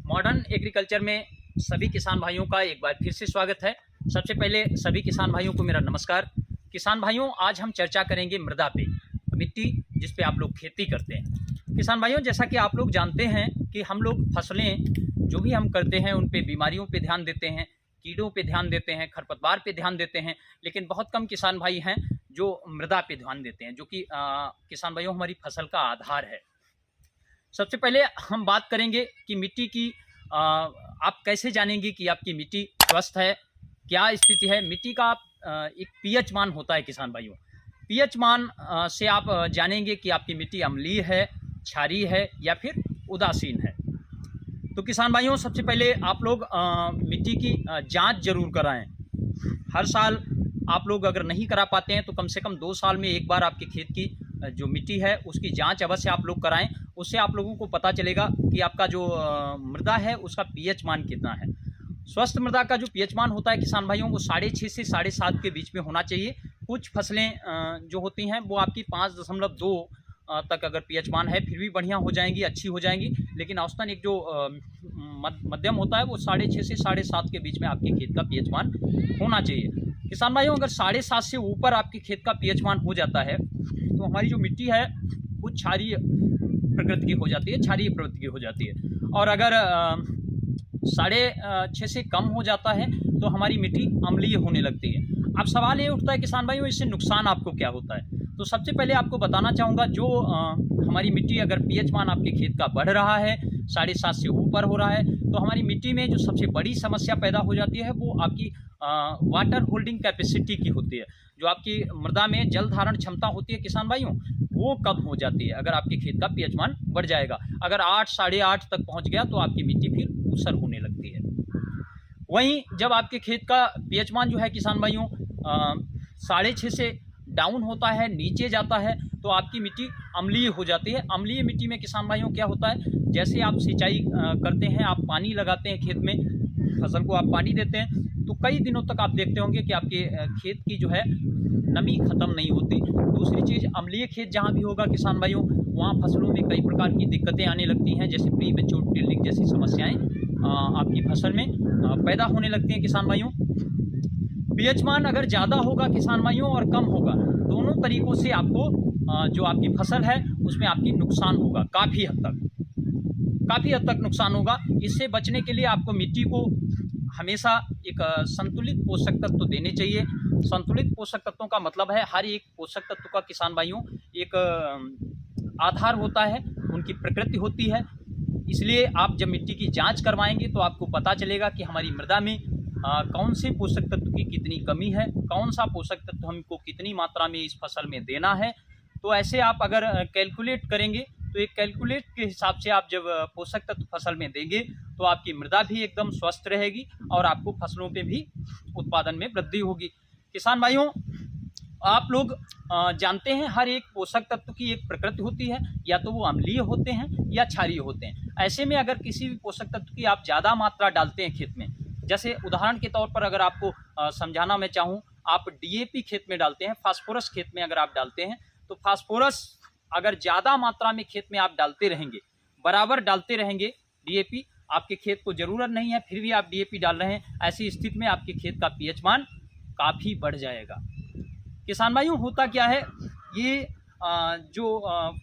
Modern agriculture में सभी किसान भाइयों का एक बार फिर से स्वागत है। सबसे पहले सभी किसान भाइयों को मेरा नमस्कार। किसान भाइयों, आज हम चर्चा करेंगे मृदा पे, मिट्टी जिस पे आप लोग खेती करते हैं। किसान भाइयों, जैसा कि आप लोग जानते हैं कि हम लोग फसलें जो भी हम करते हैं उन पे बीमारियों पे ध्यान देते हैं, कीड़ों पे ध्यान देते हैं, खरपतवार पे ध्यान देते हैं, लेकिन बहुत कम किसान भाई हैं जो मृदा पे ध्यान देते हैं, जो कि किसान भाइयों हमारी फसल का आधार है। सबसे पहले हम बात करेंगे कि मिट्टी की आप कैसे जानेंगे कि आपकी मिट्टी स्वस्थ है, क्या स्थिति है। मिट्टी का एक पीएच मान होता है किसान भाइयों। पीएच मान से आप जानेंगे कि आपकी मिट्टी अम्लीय है, क्षारीय है या फिर उदासीन है। तो किसान भाइयों, सबसे पहले आप लोग मिट्टी की जांच जरूर कराएं। हर साल आप लोग अगर नहीं करा पाते हैं तो कम से कम 2 साल में एक बार आपके खेत की जो मिट्टी है उसकी जांच अवश्य आप लोग कराएं। उससे आप लोगों को पता चलेगा कि आपका जो मृदा है उसका पीएच मान कितना है। स्वस्थ मृदा का जो पीएच मान होता है किसान भाइयों, वो 6.5 से 7.5 के बीच में होना चाहिए। कुछ फसलें जो होती हैं वो आपकी 5.2 तक अगर पीएच मान है फिर भी बढ़िया हो जाएंगी, अच्छी हो जाएंगी, लेकिन औसतन एक जो मध्यम होता है वो 6.5 से 7.5 के बीच में आपके खेत का पीएच मान होना चाहिए। किसान भाइयों, अगर 7.5 से ऊपर आपके खेत का पीएच मान हो जाता है तो हमारी जो मिट्टी है वो क्षारीय प्रकृति की हो जाती है, क्षारीय प्रवृत्ति की हो जाती है। और अगर 6.5 से कम हो जाता है तो हमारी मिट्टी अम्लीय होने लगती है। अब सवाल ये उठता है किसान भाइयों, इससे नुकसान आपको क्या होता है। तो सबसे पहले आपको बताना चाहूँगा, जो हमारी मिट्टी अगर पीएच मान आपके खेत का बढ़ रहा है, 7.5 से ऊपर हो रहा है, तो हमारी मिट्टी में जो सबसे बड़ी समस्या पैदा हो जाती है वो आपकी वाटर होल्डिंग कैपेसिटी की होती है। जो आपकी मृदा में जल धारण क्षमता होती है किसान भाइयों, वो कम हो जाती है अगर आपके खेत का पीएच मान बढ़ जाएगा। अगर 8, 8.5 तक पहुंच गया तो आपकी मिट्टी फिर ऊसर होने लगती है। वहीं जब आपके खेत का पीएच मान जो है किसान भाइयों 6.5 से डाउन होता है, नीचे जाता है, तो आपकी मिट्टी अम्लीय हो जाती है। अम्लीय मिट्टी में किसान भाइयों क्या होता है, जैसे आप सिंचाई करते हैं, आप पानी लगाते हैं खेत में, फसल को आप पानी देते हैं, तो कई दिनों तक आप देखते होंगे कि आपके खेत की जो है नमी खत्म नहीं होती। दूसरी चीज़, अम्लीय खेत जहाँ भी होगा किसान भाइयों, वहाँ फसलों में कई प्रकार की दिक्कतें आने लगती हैं, जैसे प्री मैच्योर टिल्लिंग जैसी समस्याएं आपकी फसल में पैदा होने लगती हैं किसान भाइयों। पीएच मान अगर ज़्यादा होगा किसान भाइयों और कम होगा, दोनों तरीक़ों से आपको जो आपकी फसल है उसमें आपकी नुकसान होगा, काफ़ी हद तक नुकसान होगा। इससे बचने के लिए आपको मिट्टी को हमेशा एक संतुलित पोषक तत्व देने चाहिए। संतुलित पोषक तत्वों का मतलब है हर एक पोषक तत्व का किसान भाइयों एक आधार होता है, उनकी प्रकृति होती है। इसलिए आप जब मिट्टी की जांच करवाएंगे तो आपको पता चलेगा कि हमारी मृदा में कौन से पोषक तत्व की कितनी कमी है, कौन सा पोषक तत्व हमको कितनी मात्रा में इस फसल में देना है। तो ऐसे आप अगर कैलकुलेट करेंगे तो एक कैलकुलेट के हिसाब से आप जब पोषक तत्व फसल में देंगे तो आपकी मृदा भी एकदम स्वस्थ रहेगी और आपको फसलों पे भी उत्पादन में वृद्धि होगी। किसान भाइयों, आप लोग जानते हैं हर एक पोषक तत्व की एक प्रकृति होती है, या तो वो अम्लीय होते हैं या क्षारीय होते हैं। ऐसे में अगर किसी भी पोषक तत्व की आप ज़्यादा मात्रा डालते हैं खेत में, जैसे उदाहरण के तौर पर अगर आपको समझाना मैं चाहूँ, आप डीएपी खेत में डालते हैं, फास्फोरस खेत में अगर आप डालते हैं, तो फास्फोरस अगर ज़्यादा मात्रा में खेत में आप डालते रहेंगे, बराबर डालते रहेंगे डीएपी, आपके खेत को ज़रूरत नहीं है फिर भी आप डीएपी डाल रहे हैं, ऐसी स्थिति में आपके खेत का पीएच मान काफ़ी बढ़ जाएगा। किसान भाइयों, होता क्या है, ये जो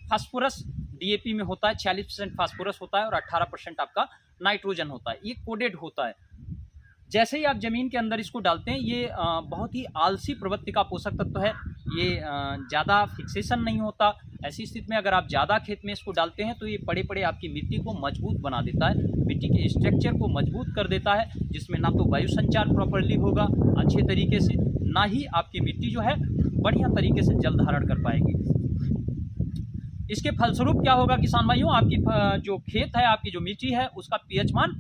फास्फोरस डीएपी में होता है, 46% फास्फोरस होता है और 18% आपका नाइट्रोजन होता है। ये कोडेड होता है। जैसे ही आप ज़मीन के अंदर इसको डालते हैं, ये बहुत ही आलसी प्रवृत्ति का पोषक तत्व है, ये ज़्यादा फिक्सेशन नहीं होता। ऐसी स्थिति में अगर आप ज़्यादा खेत में इसको डालते हैं तो ये पड़े पड़े आपकी मिट्टी को मजबूत बना देता है, मिट्टी के स्ट्रक्चर को मजबूत कर देता है, जिसमें ना तो वायु संचार प्रॉपर्ली होगा अच्छे तरीके से, ना ही आपकी मिट्टी जो है बढ़िया तरीके से जल धारण कर पाएगी। इसके फलस्वरूप क्या होगा किसान भाइयों, आपकी जो खेत है, आपकी जो मिट्टी है, उसका पीएच मान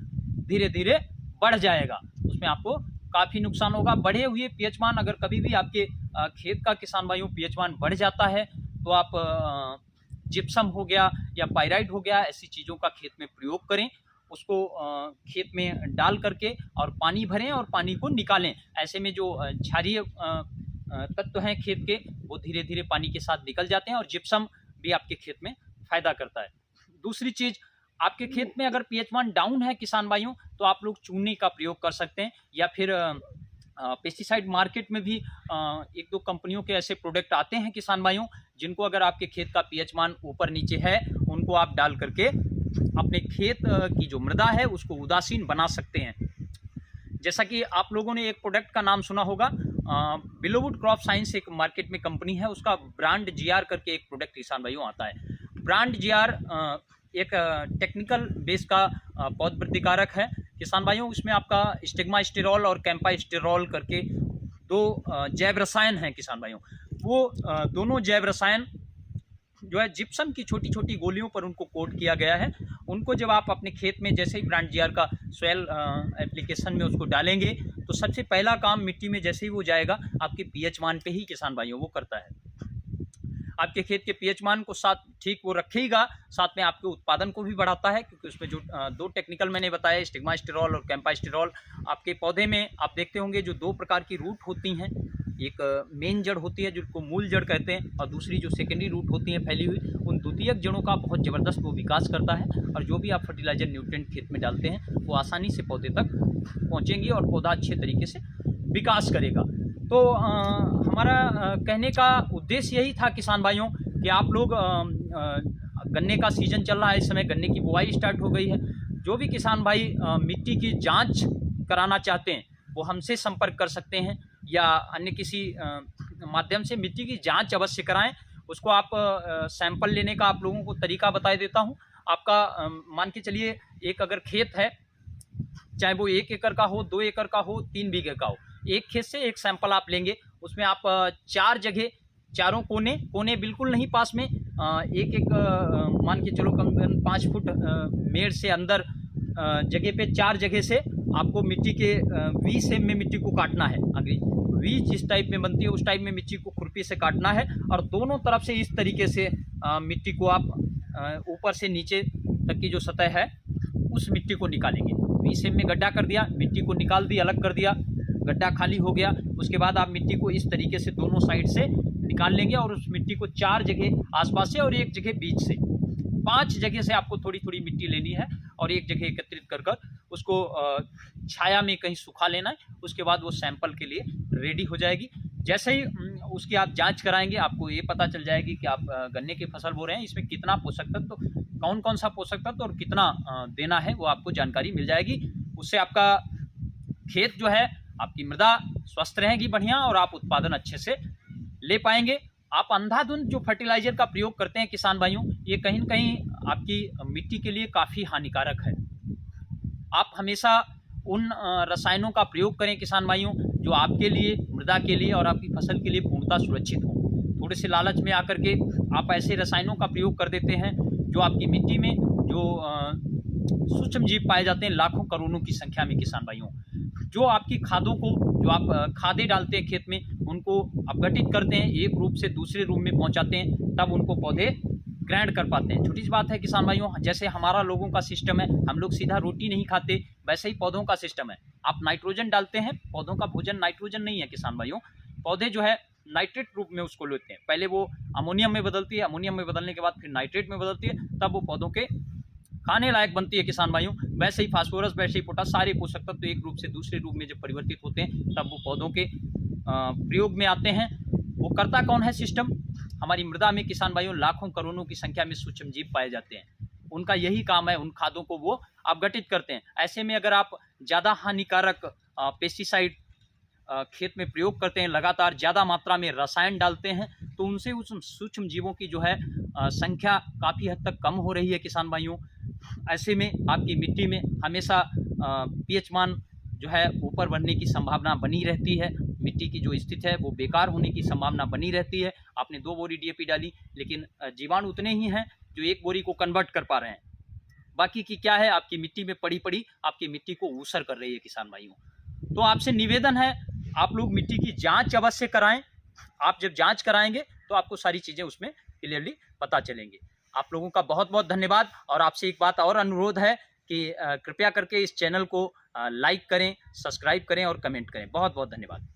धीरे धीरे बढ़ जाएगा, उसमें आपको काफ़ी नुकसान होगा। बढ़े हुए पीएच मान अगर कभी भी आपके खेत का किसान भाइयों पीएच मान बढ़ जाता है तो आप जिप्सम हो गया या पाइराइट हो गया, ऐसी चीज़ों का खेत में प्रयोग करें, उसको खेत में डाल करके और पानी भरें और पानी को निकालें। ऐसे में जो क्षारीय तत्व हैं खेत के, वो धीरे धीरे पानी के साथ निकल जाते हैं और जिप्सम भी आपके खेत में फ़ायदा करता है। दूसरी चीज़, आपके खेत में अगर पीएच मान डाउन है किसान भाइयों, तो आप लोग चूने का प्रयोग कर सकते हैं, या फिर पेस्टिसाइड मार्केट में भी एक दो कंपनियों के ऐसे प्रोडक्ट आते हैं किसान भाइयों, जिनको अगर आपके खेत का पीएच मान ऊपर नीचे है, उनको आप डाल करके अपने खेत की जो मृदा है उसको उदासीन बना सकते हैं। जैसा कि आप लोगों ने एक प्रोडक्ट का नाम सुना होगा, बिलोवुड क्रॉप साइंस एक मार्केट में कंपनी है, उसका ब्रांड जीआर करके एक प्रोडक्ट किसान भाइयों आता है। ब्रांड जीआर एक टेक्निकल बेस का पौध प्रतिकारक है किसान भाइयों। इसमें आपका स्टिग्मास्टेरॉल और कैंपास्टेरॉल करके दो जैव रसायन हैं किसान भाइयों। वो दोनों जैव रसायन जो है जिप्सम की छोटी छोटी गोलियों पर उनको कोट किया गया है। उनको जब आप अपने खेत में जैसे ही ब्रांड जीआर का सॉइल एप्लीकेशन में उसको डालेंगे, तो सबसे पहला काम मिट्टी में जैसे ही वो जाएगा आपके पीएच मान पे ही किसान भाइयों वो करता है। आपके खेत के पीएच मान को साथ ठीक वो रखेगा, साथ में आपके उत्पादन को भी बढ़ाता है, क्योंकि उसमें जो दो टेक्निकल मैंने बताया, स्टिग्मास्टेरॉल और कैंपास्टेरॉल। आपके पौधे में आप देखते होंगे जो दो प्रकार की रूट होती हैं, एक मेन जड़ होती है जिसको मूल जड़ कहते हैं, और दूसरी जो सेकेंडरी रूट होती है फैली हुई, उन द्वितीयक जड़ों का बहुत ज़बरदस्त वो विकास करता है, और जो भी आप फर्टिलाइजर न्यूट्रिएंट खेत में डालते हैं वो आसानी से पौधे तक पहुँचेंगी और पौधा अच्छे तरीके से विकास करेगा। तो हमारा कहने का उद्देश्य यही था किसान भाइयों कि आप लोग गन्ने का सीज़न चल रहा है, इस समय गन्ने की बुआई स्टार्ट हो गई है। जो भी किसान भाई मिट्टी की जांच कराना चाहते हैं वो हमसे संपर्क कर सकते हैं, या अन्य किसी माध्यम से मिट्टी की जांच अवश्य कराएं। उसको आप सैंपल लेने का आप लोगों को तरीका बता देता हूं। आपका मान के चलिए एक अगर खेत है, चाहे वो 1 एकड़ का हो, 2 एकड़ का हो, 3 बीघे का हो, एक खेत से एक सैंपल आप लेंगे, उसमें आप 4 जगह, चारों कोने बिल्कुल नहीं पास में, एक मान के चलो कम 5 फुट मेड़ से अंदर जगह पे 4 जगह से आपको मिट्टी के वी शेप में मिट्टी को काटना है। अगर वी जिस टाइप में बनती है उस टाइप में मिट्टी को खुरपी से काटना है, और दोनों तरफ से इस तरीके से मिट्टी को आप ऊपर से नीचे तक की जो सतह है उस मिट्टी को निकालेंगे। वी शेप में गड्ढा कर दिया, मिट्टी को निकाल दिया, अलग कर दिया, गड्ढा खाली हो गया। उसके बाद आप मिट्टी को इस तरीके से दोनों साइड से निकाल लेंगे, और उस मिट्टी को 4 जगह आसपास से और 1 जगह बीच से, 5 जगह से आपको थोड़ी थोड़ी मिट्टी लेनी है और एक जगह एकत्रित कर कर उसको छाया में कहीं सुखा लेना है। उसके बाद वो सैंपल के लिए रेडी हो जाएगी। जैसे ही उसकी आप जांच कराएंगे, आपको ये पता चल जाएगी कि आप गन्ने की फसल बो रहे हैं, इसमें कितना पोषक तत्व, कौन कौन सा पोषक तत्व और कितना देना है, वो आपको जानकारी मिल जाएगी। उससे आपका खेत जो है, आपकी मृदा स्वस्थ रहेगी बढ़िया, और आप उत्पादन अच्छे से ले पाएंगे। आप अंधाधुंध जो फर्टिलाइजर का प्रयोग करते हैं किसान भाइयों, ये कहीं न कहीं आपकी मिट्टी के लिए काफ़ी हानिकारक है। आप हमेशा उन रसायनों का प्रयोग करें किसान भाइयों जो आपके लिए, मृदा के लिए और आपकी फसल के लिए पूर्णतः सुरक्षित हो। थोड़े से लालच में आकर के आप ऐसे रसायनों का प्रयोग कर देते हैं जो आपकी मिट्टी में जो सूक्ष्म जीव पाए जाते हैं लाखों करोड़ों की संख्या में किसान भाइयों, जो आपकी खादों को, जो आप खादें डालते हैं खेत में, उनको अपघटित करते हैं, एक रूप से दूसरे रूप में पहुंचाते हैं, तब उनको पौधे ग्रहण कर पाते हैं। छोटी सी बात है किसान भाइयों, जैसे हमारा लोगों का सिस्टम है, हम लोग सीधा रोटी नहीं खाते, वैसे ही पौधों का सिस्टम है। आप नाइट्रोजन डालते हैं, पौधों का भोजन नाइट्रोजन नहीं है किसान भाइयों। पौधे जो है नाइट्रेट रूप में उसको लेते हैं, पहले वो अमोनियम में बदलती है, अमोनियम में बदलने के बाद फिर नाइट्रेट में बदलती है, तब वो पौधों के खाने लायक बनती है किसान भाइयों। वैसे ही फास्फोरस, वैसे ही पोटास, सारे पोषक तत्व एक रूप से दूसरे रूप में जब परिवर्तित होते हैं, तब वो पौधों के प्रयोग में आते हैं। वो करता कौन है सिस्टम? हमारी मृदा में किसान भाइयों लाखों करोड़ों की संख्या में सूक्ष्म जीव पाए जाते हैं, उनका यही काम है, उन खादों को वो अपघटित करते हैं। ऐसे में अगर आप ज़्यादा हानिकारक पेस्टिसाइड खेत में प्रयोग करते हैं, लगातार ज़्यादा मात्रा में रसायन डालते हैं, तो उनसे उस सूक्ष्म जीवों की जो है संख्या काफ़ी हद तक कम हो रही है किसान भाइयों। ऐसे में आपकी मिट्टी में हमेशा पीएच मान जो है ऊपर बढ़ने की संभावना बनी रहती है, मिट्टी की जो स्थिति है वो बेकार होने की संभावना बनी रहती है। आपने 2 बोरी डीएपी डाली, लेकिन जीवाणु उतने ही हैं जो 1 बोरी को कन्वर्ट कर पा रहे हैं, बाकी की क्या है आपकी मिट्टी में पड़ी पड़ी आपकी मिट्टी को ऊसर कर रही है किसान भाइयों। तो आपसे निवेदन है, आप लोग मिट्टी की जांच अवश्य कराएं। आप जब जांच कराएंगे तो आपको सारी चीज़ें उसमें क्लियरली पता चलेंगी। आप लोगों का बहुत बहुत धन्यवाद, और आपसे एक बात और अनुरोध है कि कृपया करके इस चैनल को लाइक करें, सब्सक्राइब करें और कमेंट करें। बहुत बहुत धन्यवाद।